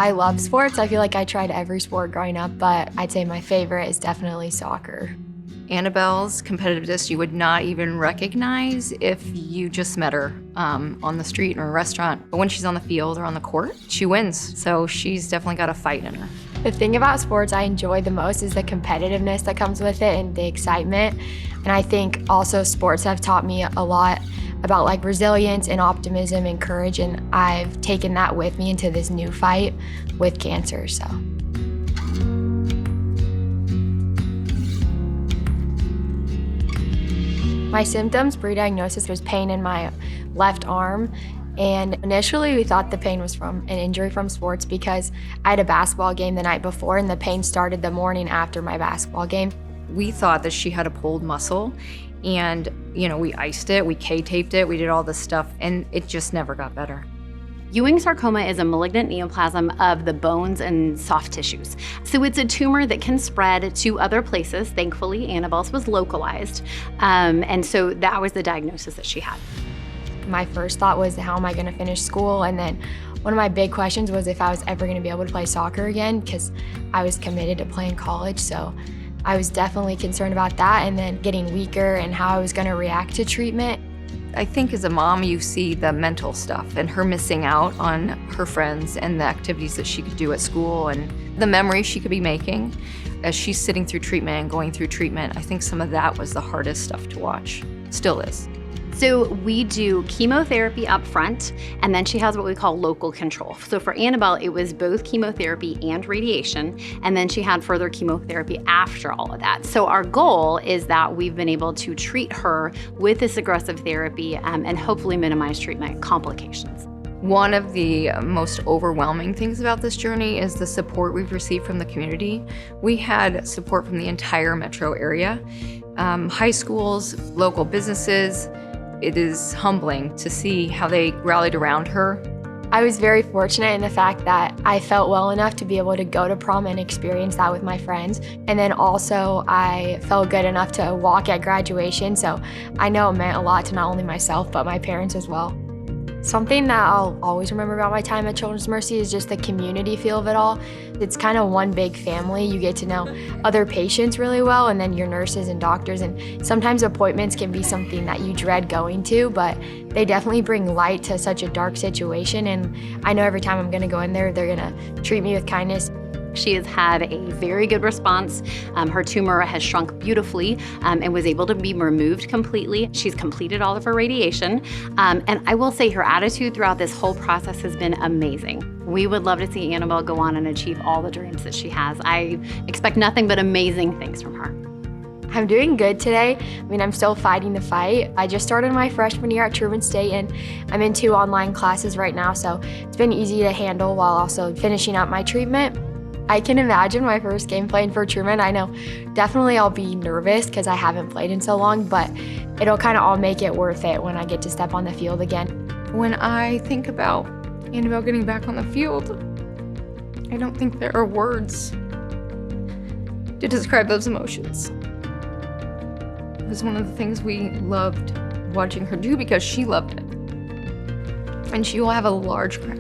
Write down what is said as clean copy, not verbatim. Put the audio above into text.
I love sports. I feel like I tried every sport growing up, but I'd say my favorite is definitely soccer. Annabelle's competitiveness you would not even recognize if you just met her on the street or a restaurant. But when she's on the field or on the court, she wins. So she's definitely got a fight in her. The thing about sports I enjoy the most is the competitiveness that comes with it and the excitement. And I think also sports have taught me a lot about like resilience and optimism and courage, and I've taken that with me into this new fight with cancer, so. My symptoms, pre-diagnosis, was pain in my left arm. And initially we thought the pain was from an injury from sports because I had a basketball game the night before and the pain started the morning after my basketball game. We thought that she had a pulled muscle, and we iced it, we K-taped it, we did all this stuff, and it just never got better. Ewing sarcoma is a malignant neoplasm of the bones and soft tissues. So it's a tumor that can spread to other places. Thankfully, Annabelle's was localized. And so that was the diagnosis that she had. My first thought was, how am I gonna finish school? And then one of my big questions was if I was ever gonna be able to play soccer again, because I was committed to playing college. So I was definitely concerned about that, and then getting weaker and how I was gonna react to treatment. I think as a mom, you see the mental stuff and her missing out on her friends and the activities that she could do at school and the memories she could be making as she's sitting through treatment and going through treatment. I think some of that was the hardest stuff to watch, still is. So we do chemotherapy up front, and then she has what we call local control. So for Annabelle, it was both chemotherapy and radiation, and then she had further chemotherapy after all of that. So our goal is that we've been able to treat her with this aggressive therapy and hopefully minimize treatment complications. One of the most overwhelming things about this journey is the support we've received from the community. We had support from the entire metro area, high schools, local businesses. It is humbling to see how they rallied around her. I was very fortunate in the fact that I felt well enough to be able to go to prom and experience that with my friends. And then also I felt good enough to walk at graduation. So I know it meant a lot to not only myself, but my parents as well. Something that I'll always remember about my time at Children's Mercy is just the community feel of it all. It's kind of one big family. You get to know other patients really well, and then your nurses and doctors, and sometimes appointments can be something that you dread going to, but they definitely bring light to such a dark situation, and I know every time I'm gonna go in there, they're gonna treat me with kindness. She has had a very good response. Her tumor has shrunk beautifully and was able to be removed completely. She's completed all of her radiation. And I will say her attitude throughout this whole process has been amazing. We would love to see Annabelle go on and achieve all the dreams that she has. I expect nothing but amazing things from her. I'm doing good today. I mean, I'm still fighting the fight. I just started my freshman year at Truman State, and I'm in 2 online classes right now, so it's been easy to handle while also finishing up my treatment. I can imagine my first game playing for Truman. I know definitely I'll be nervous because I haven't played in so long, but it'll kind of all make it worth it when I get to step on the field again. When I think about Annabelle getting back on the field, I don't think there are words to describe those emotions. It was one of the things we loved watching her do because she loved it. And she will have a large crowd.